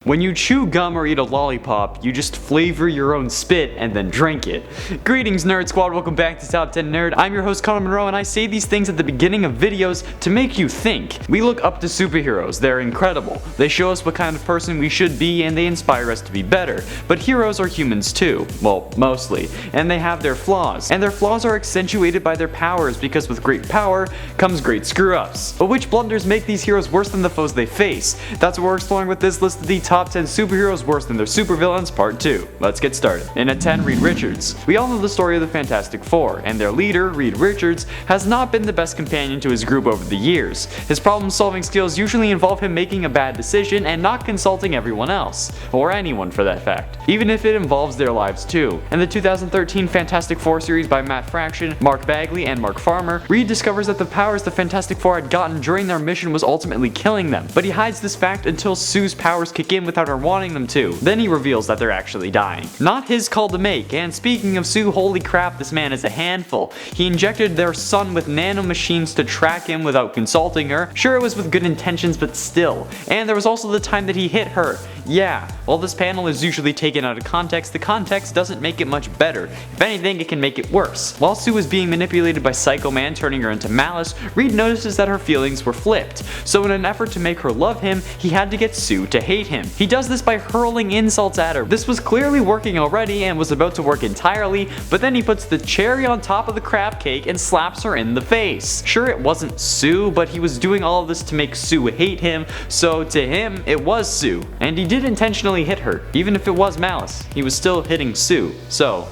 When you chew gum or eat a lollipop, you just flavor your own spit and then drink it. Greetings Nerd Squad, welcome back to Top 10 Nerd. I'm your host Connor Monroe and I say these things at the beginning of videos to make you think. We look up to superheroes, they're incredible. They show us what kind of person we should be and they inspire us to be better. But heroes are humans too, well mostly, and they have their flaws. And their flaws are accentuated by their powers because with great power comes great screw-ups. But which blunders make these heroes worse than the foes they face? That's what we're exploring with this list of the top 10 superheroes worse than their supervillains part 2. Let's get started. In at 10, Reed Richards. We all know the story of the Fantastic Four, and their leader, Reed Richards, has not been the best companion to his group over the years. His problem-solving skills usually involve him making a bad decision and not consulting everyone else, or anyone for that fact, even if it involves their lives too. In the 2013 Fantastic Four series by Matt Fraction, Mark Bagley, and Mark Farmer, Reed discovers that the powers the Fantastic Four had gotten during their mission was ultimately killing them, but he hides this fact until Sue's powers kick in without her wanting them to. Then he reveals that they're actually dying. Not his call to make, and speaking of Sue, holy crap, this man is a handful. He injected their son with nanomachines to track him without consulting her. Sure, it was with good intentions, but still. And there was also the time that he hit her. Yeah, while this panel is usually taken out of context, the context doesn't make it much better. If anything, it can make it worse. While Sue was being manipulated by Psycho Man turning her into Malice, Reed notices that her feelings were flipped. So in an effort to make her love him, he had to get Sue to hate him. He does this by hurling insults at her. This was clearly working already and was about to work entirely, but then he puts the cherry on top of the crab cake and slaps her in the face. Sure, it wasn't Sue, but he was doing all of this to make Sue hate him, so to him, it was Sue. And he did intentionally hit her. Even if it was Malice, he was still hitting Sue, so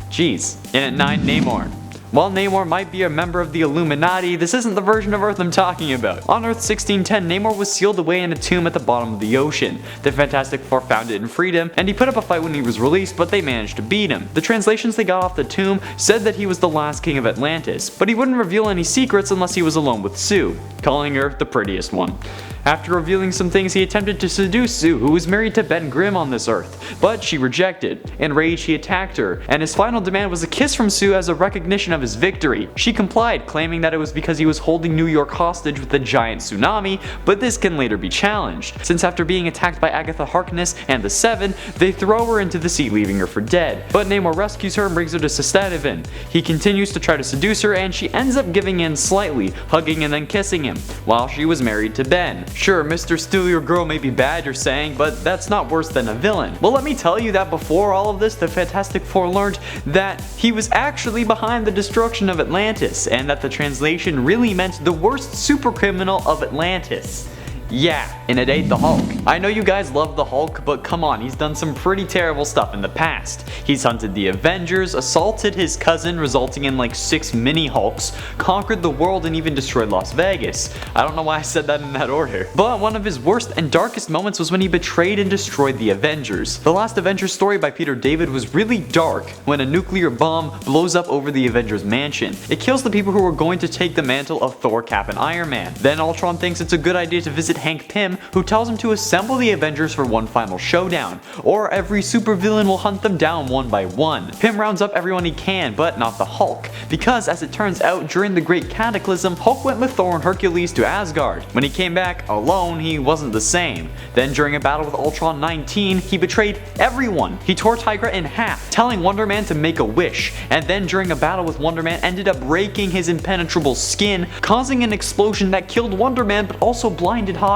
jeez. In at 9, Namor. While Namor might be a member of the Illuminati, this isn't the version of Earth I'm talking about. On Earth 1610, Namor was sealed away in a tomb at the bottom of the ocean. The Fantastic Four found it and freed him, and he put up a fight when he was released, but they managed to beat him. The translations they got off the tomb said that he was the last king of Atlantis, but he wouldn't reveal any secrets unless he was alone with Sue, calling her the prettiest one. After revealing some things, he attempted to seduce Sue, who was married to Ben Grimm on this Earth, but she rejected. Enraged, he attacked her, and his final demand was a kiss from Sue as a recognition of his victory. She complied, claiming that it was because he was holding New York hostage with a giant tsunami, but this can later be challenged, since after being attacked by Agatha Harkness and the Seven, they throw her into the sea, leaving her for dead. But Namor rescues her and brings her to Sestadivin. He continues to try to seduce her, and she ends up giving in slightly, hugging and then kissing him, while she was married to Ben. Sure, Mr. Steal Your Girl may be bad, you're saying, but that's not worse than a villain. Well, let me tell you that before all of this, the Fantastic Four learned that he was actually behind the destruction of Atlantis, and that the translation really meant the worst super criminal of Atlantis. Yeah, in at 8, the Hulk. I know you guys love the Hulk, but come on, he's done some pretty terrible stuff in the past. He's hunted the Avengers, assaulted his cousin, resulting in like 6 mini Hulks, conquered the world, and even destroyed Las Vegas. I don't know why I said that in that order. But one of his worst and darkest moments was when he betrayed and destroyed the Avengers. The last Avengers story by Peter David was really dark when a nuclear bomb blows up over the Avengers mansion. It kills the people who were going to take the mantle of Thor, Cap, and Iron Man. Then Ultron thinks it's a good idea to visit Hank Pym, who tells him to assemble the Avengers for one final showdown, or every supervillain will hunt them down one by one. Pym rounds up everyone he can, but not the Hulk, because as it turns out, during the Great Cataclysm, Hulk went with Thor and Hercules to Asgard. When he came back alone, he wasn't the same. Then during a battle with Ultron 19, he betrayed everyone. He tore Tigra in half, telling Wonder Man to make a wish, and then during a battle with Wonder Man ended up breaking his impenetrable skin, causing an explosion that killed Wonder Man but also blinded Hawkeye.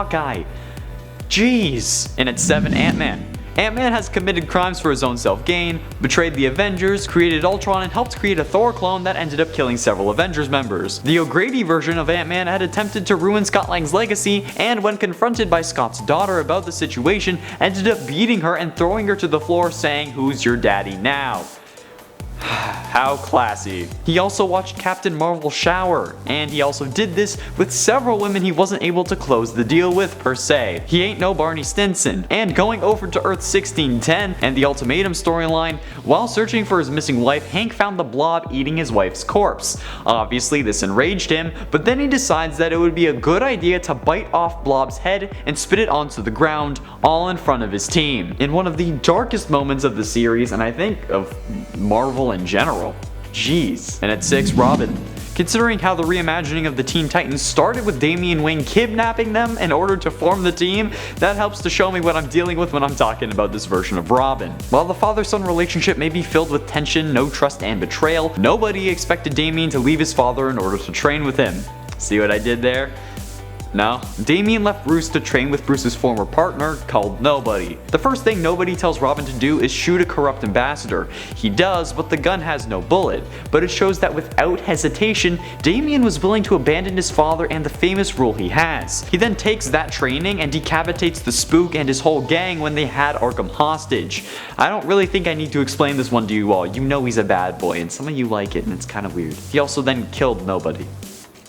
Jeez. And at 7, Ant-Man. Ant-Man has committed crimes for his own self-gain, betrayed the Avengers, created Ultron, and helped create a Thor clone that ended up killing several Avengers members. The O'Grady version of Ant-Man had attempted to ruin Scott Lang's legacy, and when confronted by Scott's daughter about the situation, ended up beating her and throwing her to the floor, saying, "Who's your daddy now?" How classy. He also watched Captain Marvel shower, and he also did this with several women he wasn't able to close the deal with per se. He ain't no Barney Stinson. And going over to Earth 1610 and the Ultimatum storyline, while searching for his missing wife, Hank found the Blob eating his wife's corpse. Obviously this enraged him, but then he decides that it would be a good idea to bite off Blob's head and spit it onto the ground, all in front of his team. In one of the darkest moments of the series, and I think of Marvel in general. Jeez. And at 6, Robin. Considering how the reimagining of the Teen Titans started with Damian Wayne kidnapping them in order to form the team, that helps to show me what I'm dealing with when I'm talking about this version of Robin. While the father-son relationship may be filled with tension, no trust, and betrayal, nobody expected Damian to leave his father in order to train with him. See what I did there? No, Damian left Bruce to train with Bruce's former partner called Nobody. The first thing Nobody tells Robin to do is shoot a corrupt ambassador. He does, but the gun has no bullet. But it shows that without hesitation, Damian was willing to abandon his father and the famous rule he has. He then takes that training and decapitates the Spook and his whole gang when they had Arkham hostage. I don't really think I need to explain this one to you all. You know he's a bad boy, and some of you like it, and it's kind of weird. He also then killed Nobody.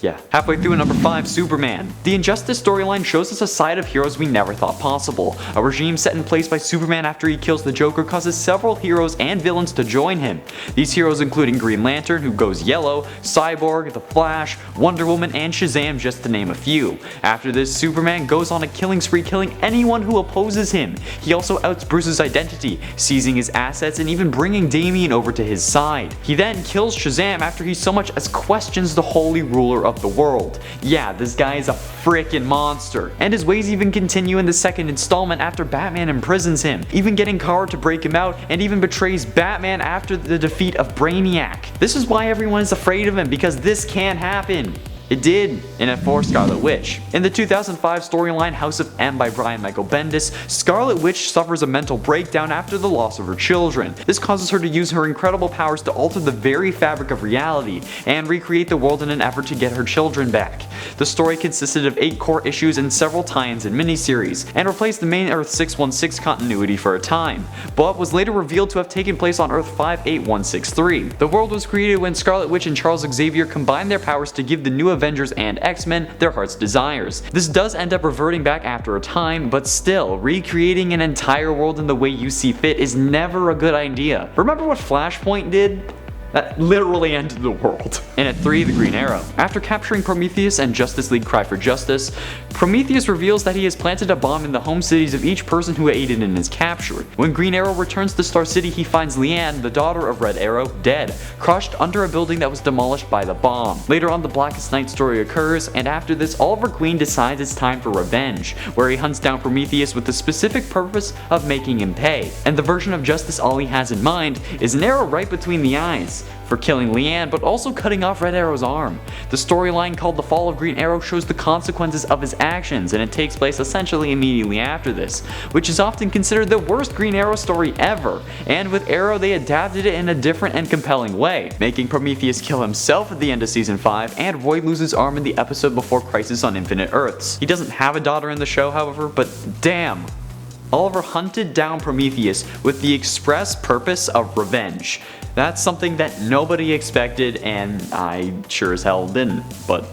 Yeah. Halfway through at number 5, Superman. The Injustice storyline shows us a side of heroes we never thought possible. A regime set in place by Superman after he kills the Joker causes several heroes and villains to join him. These heroes including Green Lantern, who goes yellow, Cyborg, The Flash, Wonder Woman, and Shazam, just to name a few. After this, Superman goes on a killing spree, killing anyone who opposes him. He also outs Bruce's identity, seizing his assets and even bringing Damian over to his side. He then kills Shazam after he so much as questions the holy ruler of the world. Yeah, this guy is a freaking monster. And his ways even continue in the second installment after Batman imprisons him, even getting Kara to break him out, and even betrays Batman after the defeat of Brainiac. This is why everyone is afraid of him, because this can happen. It did in F4 Scarlet Witch. In the 2005 storyline House of M by Brian Michael Bendis, Scarlet Witch suffers a mental breakdown after the loss of her children. This causes her to use her incredible powers to alter the very fabric of reality and recreate the world in an effort to get her children back. The story consisted of 8 core issues and several tie-ins and miniseries, and replaced the main Earth 616 continuity for a time, but was later revealed to have taken place on Earth 58163. The world was created when Scarlet Witch and Charles Xavier combined their powers to give the new Avengers and X-Men their heart's desires. This does end up reverting back after a time, but still, recreating an entire world in the way you see fit is never a good idea. Remember what Flashpoint did? That literally ended the world. And at 3, the Green Arrow. After capturing Prometheus and Justice League Cry for Justice, Prometheus reveals that he has planted a bomb in the home cities of each person who aided in his capture. When Green Arrow returns to Star City, he finds Leanne, the daughter of Red Arrow, dead, crushed under a building that was demolished by the bomb. Later on, the Blackest Night story occurs, and after this, Oliver Queen decides it's time for revenge, where he hunts down Prometheus with the specific purpose of making him pay. And the version of justice Ollie has in mind is an arrow right between the eyes, for killing Leanne, but also cutting off Red Arrow's arm. The storyline called The Fall of Green Arrow shows the consequences of his actions, and it takes place essentially immediately after this, which is often considered the worst Green Arrow story ever, and with Arrow they adapted it in a different and compelling way, making Prometheus kill himself at the end of season 5, and Roy lose his arm in the episode before Crisis on Infinite Earths. He doesn't have a daughter in the show, however, but damn. Oliver hunted down Prometheus with the express purpose of revenge. That's something that nobody expected, and I sure as hell didn't, but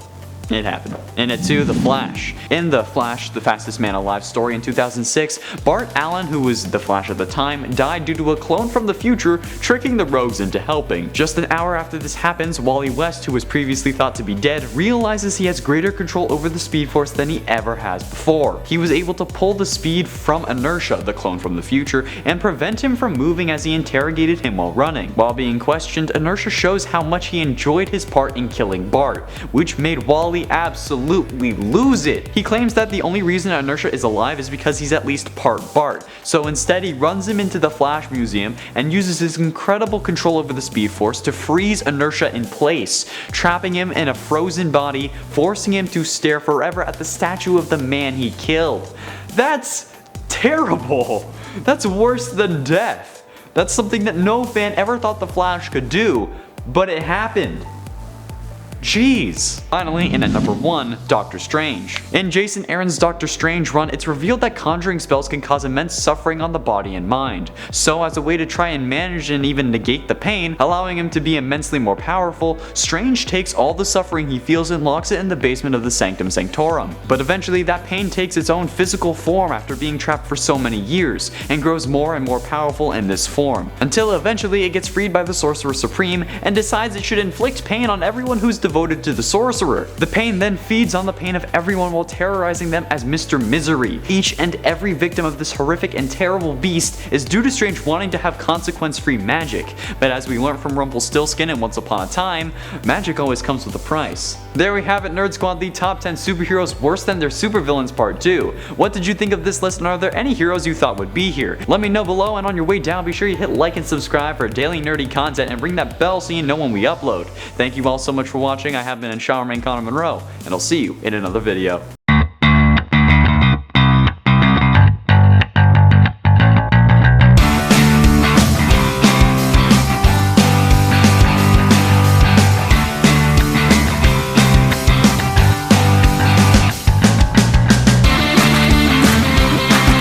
it happened. And at 2, The Flash. In The Flash, the Fastest Man Alive story in 2006, Bart Allen, who was the Flash at the time, died due to a clone from the future tricking the rogues into helping. Just an hour after this happens, Wally West, who was previously thought to be dead, realizes he has greater control over the Speed Force than he ever has before. He was able to pull the speed from Inertia, the clone from the future, and prevent him from moving as he interrogated him while running. While being questioned, Inertia shows how much he enjoyed his part in killing Bart, which made Wally absolutely lose it. He claims that the only reason Inertia is alive is because he's at least part Bart, so instead he runs him into the Flash Museum and uses his incredible control over the Speed Force to freeze Inertia in place, trapping him in a frozen body, forcing him to stare forever at the statue of the man he killed. That's terrible. That's worse than death. That's something that no fan ever thought the Flash could do, but it happened. Jeez. Finally, in at number 1, Doctor Strange. In Jason Aaron's Doctor Strange run, it's revealed that conjuring spells can cause immense suffering on the body and mind. So as a way to try and manage and even negate the pain, allowing him to be immensely more powerful, Strange takes all the suffering he feels and locks it in the basement of the Sanctum Sanctorum. But eventually that pain takes its own physical form after being trapped for so many years, and grows more and more powerful in this form, until eventually it gets freed by the Sorcerer Supreme and decides it should inflict pain on everyone who's devoted devoted to the sorcerer. The pain then feeds on the pain of everyone while terrorizing them as Mr. Misery. Each and every victim of this horrific and terrible beast is due to Strange wanting to have consequence-free magic, but as we learned from Rumpelstiltskin and Once Upon a Time, magic always comes with a price. There we have it, Nerd Squad, the top 10 superheroes worse than their supervillains part 2. What did you think of this list, and are there any heroes you thought would be here? Let me know below, and on your way down be sure you hit like and subscribe for daily nerdy content and ring that bell so you know when we upload. Thank you all so much for watching. I have been Showerman Connor Monroe, and I'll see you in another video.